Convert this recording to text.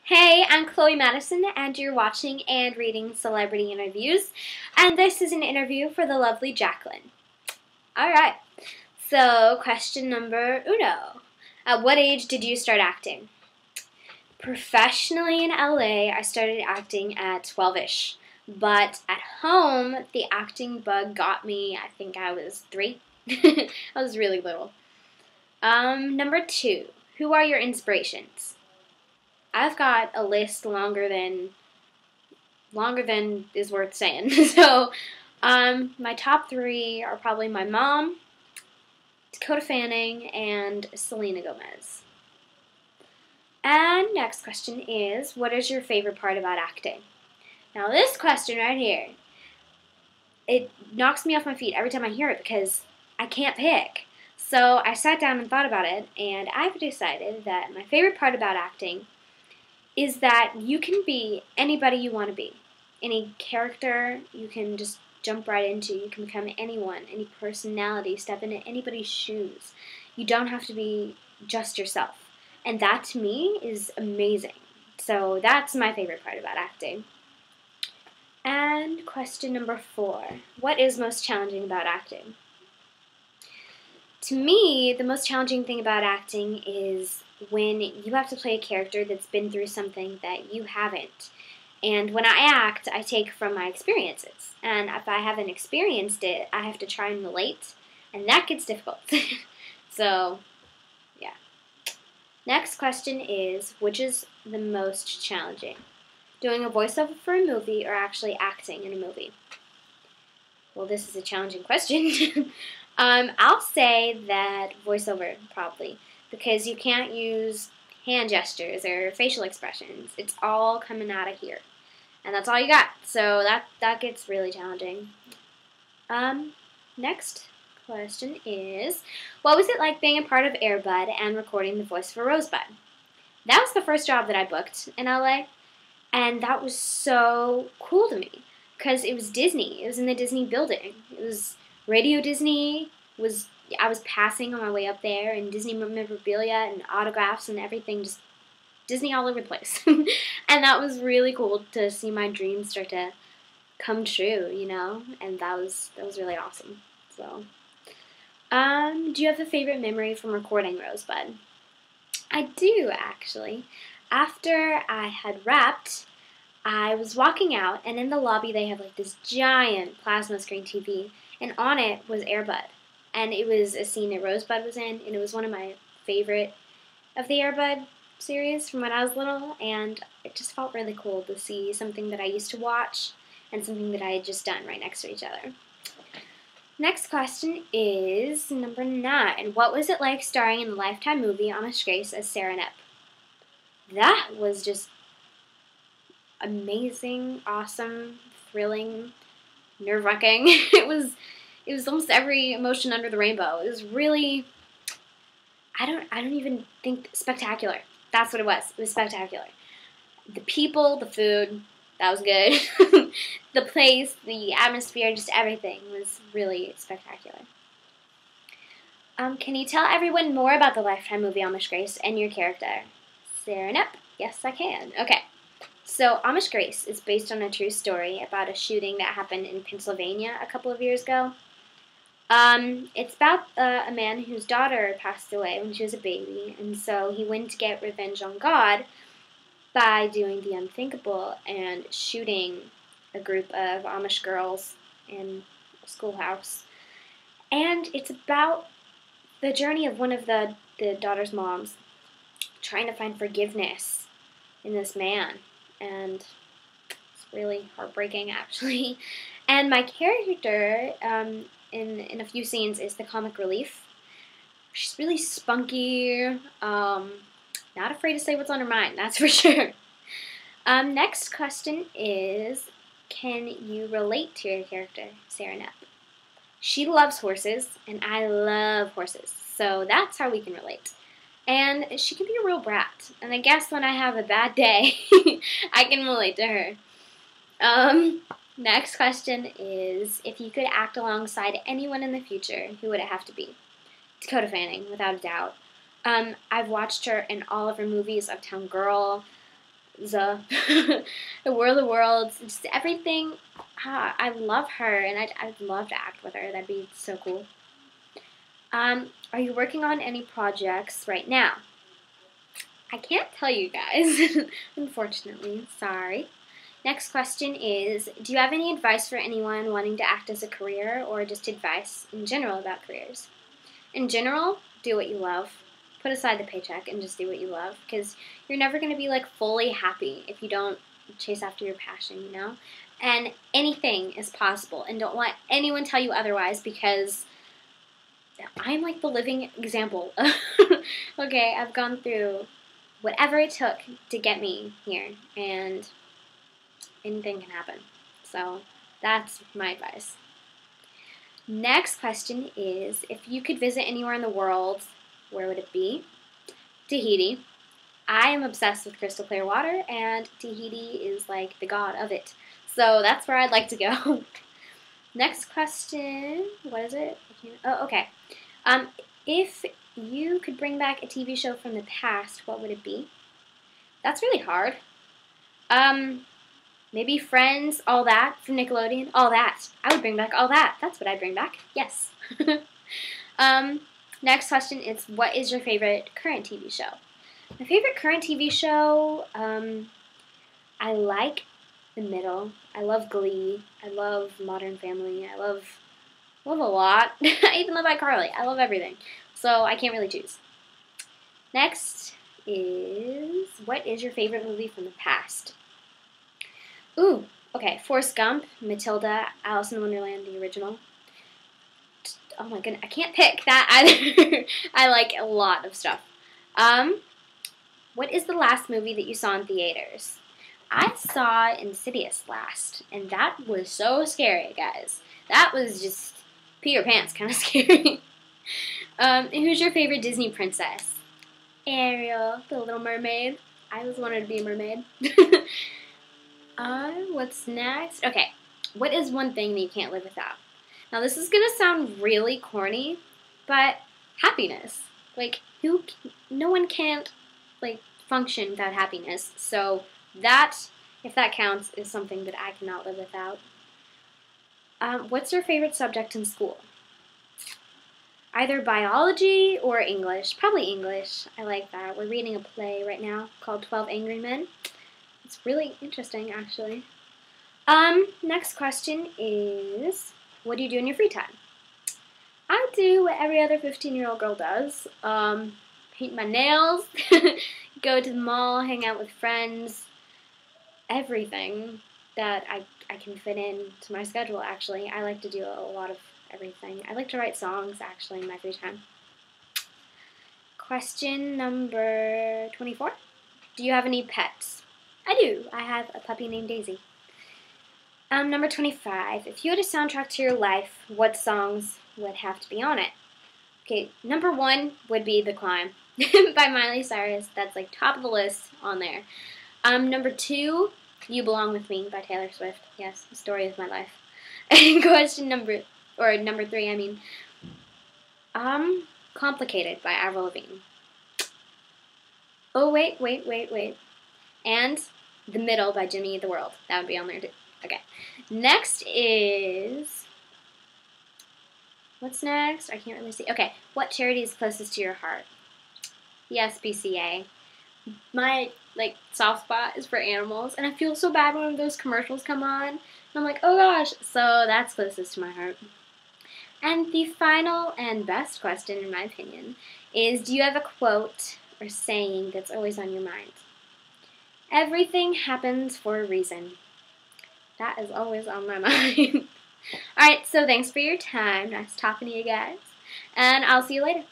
Hey, I'm Chloe Madison, and you're watching and reading Celebrity Interviews, and this is an interview for the lovely Jacqueline. Alright, so question number uno. At what age did you start acting? Professionally in LA, I started acting at 12-ish, but at home, the acting bug got me, I think I was 3. I was really little. Number 2, who are your inspirations? I've got a list longer than is worth saying. So, my top 3 are probably my mom, Dakota Fanning, and Selena Gomez. And next question is, what is your favorite part about acting? Now this question right here, it knocks me off my feet every time I hear it because I can't pick. So I sat down and thought about it, and I've decided that my favorite part about acting is that you can be anybody you want to be. Any character you can just jump right into. You can become anyone, any personality, step into anybody's shoes. You don't have to be just yourself. And that to me is amazing. So that's my favorite part about acting. And question number 4. What is most challenging about acting? To me, the most challenging thing about acting is when you have to play a character that's been through something that you haven't. And when I act, I take from my experiences. And if I haven't experienced it, I have to try and relate, and that gets difficult. So, yeah. Next question is, which is the most challenging? Doing a voiceover for a movie or actually acting in a movie? Well, this is a challenging question. I'll say that voiceover, probably, because you can't use hand gestures or facial expressions. It's all coming out of here. And that's all you got. So that gets really challenging. Next question is, what was it like being a part of Air Bud and recording the voice for Rosebud? That was the first job that I booked in LA, and that was so cool to me because it was Disney. It was in the Disney building. It was Radio Disney. I was passing on my way up there, and Disney memorabilia and autographs and everything, just Disney all over the place. And that was really cool to see my dreams start to come true, you know? And that was really awesome. So, do you have a favorite memory from recording Rosebud? I do, actually. After I had wrapped, I was walking out, and in the lobby they have like this giant plasma screen TV, and on it was Air Bud. And it was a scene that Rosebud was in, and it was one of my favorite of the Air Bud series from when I was little, and it just felt really cool to see something that I used to watch and something that I had just done right next to each other. Next question is number 9. What was it like starring in the Lifetime movie Amish Grace as Sarah Knapp? That was just amazing, awesome, thrilling, nerve-wracking. It was almost every emotion under the rainbow. It was really, I don't even think spectacular. That's what it was. It was spectacular. The people, the food, that was good. The place, the atmosphere, just everything was really spectacular. Can you tell everyone more about the Lifetime movie Amish Grace and your character? Sarah Knapp. Yes, I can. Okay. So, Amish Grace is based on a true story about a shooting that happened in Pennsylvania a couple of years ago. It's about a man whose daughter passed away when she was a baby, and so he went to get revenge on God by doing the unthinkable and shooting a group of Amish girls in a schoolhouse. And it's about the journey of one of the daughter's moms trying to find forgiveness in this man, and it's really heartbreaking, actually. And my character, in a few scenes, is the comic relief. She's really spunky, not afraid to say what's on her mind, that's for sure. Next question is, can you relate to your character, Sarah Knapp? She loves horses, and I love horses, so that's how we can relate. And she can be a real brat, and I guess when I have a bad day, I can relate to her. Next question is, if you could act alongside anyone in the future, who would it have to be? Dakota Fanning, without a doubt. I've watched her in all of her movies, Uptown Girl, the War of the Worlds, just everything. I love her, and I'd love to act with her. That'd be so cool. Are you working on any projects right now? I can't tell you guys, unfortunately. Sorry. Next question is, do you have any advice for anyone wanting to act as a career, or just advice in general about careers? In general, do what you love. Put aside the paycheck and just do what you love, because you're never going to be like fully happy if you don't chase after your passion, you know? And anything is possible, and don't let anyone tell you otherwise, because I'm like the living example. Okay, I've gone through whatever it took to get me here, and anything can happen. So that's my advice. Next question is, if you could visit anywhere in the world, where would it be? Tahiti. I am obsessed with crystal clear water, and Tahiti is like the god of it. So that's where I'd like to go. Next question, what is it? Oh, okay. If you could bring back a TV show from the past, what would it be? That's really hard. Maybe Friends, All That from Nickelodeon. All That. I would bring back All That. That's what I'd bring back. Yes. Next question is, what is your favorite current TV show? My favorite current TV show, I like The Middle. I love Glee. I love Modern Family. I love a lot. I even love iCarly. I love everything. So I can't really choose. Next is, what is your favorite movie from the past? Ooh, okay. Forrest Gump, Matilda, Alice in Wonderland, the original. Oh my goodness, I can't pick that either. I like a lot of stuff. What is the last movie that you saw in theaters? I saw Insidious last, and that was so scary, guys. That was just pee your pants kind of scary. Who's your favorite Disney princess? Ariel, the Little Mermaid. I always wanted to be a mermaid. What's next? Okay, what is one thing that you can't live without? Now, this is going to sound really corny, but happiness. Like, no one can't, like, function without happiness. So that, if that counts, is something that I cannot live without. What's your favorite subject in school? Either biology or English. Probably English. I like that. We're reading a play right now called 12 Angry Men. It's really interesting, actually. Next question is, what do you do in your free time? I do what every other 15-year-old girl does. Paint my nails, go to the mall, hang out with friends, everything that I can fit into my schedule, actually. I like to do a lot of everything. I like to write songs, actually, in my free time. Question number 24. Do you have any pets? I do. I have a puppy named Daisy. Number 25. If you had a soundtrack to your life, what songs would have to be on it? Okay, number 1 would be The Climb by Miley Cyrus. That's like top of the list on there. Number 2, You Belong With Me by Taylor Swift. Yes, the story of my life. And number 3, I mean. Complicated by Avril Lavigne. Oh, wait. And The Middle by Jimmy Eat the World. That would be on there too. Okay. Next is, what's next? I can't really see. Okay. What charity is closest to your heart? The SPCA. My, soft spot is for animals, and I feel so bad when those commercials come on. And I'm like, oh gosh. So that's closest to my heart. And the final and best question, in my opinion, is, do you have a quote or saying that's always on your mind? Everything happens for a reason. That is always on my mind. Alright, so thanks for your time. Nice talking to you guys. And I'll see you later.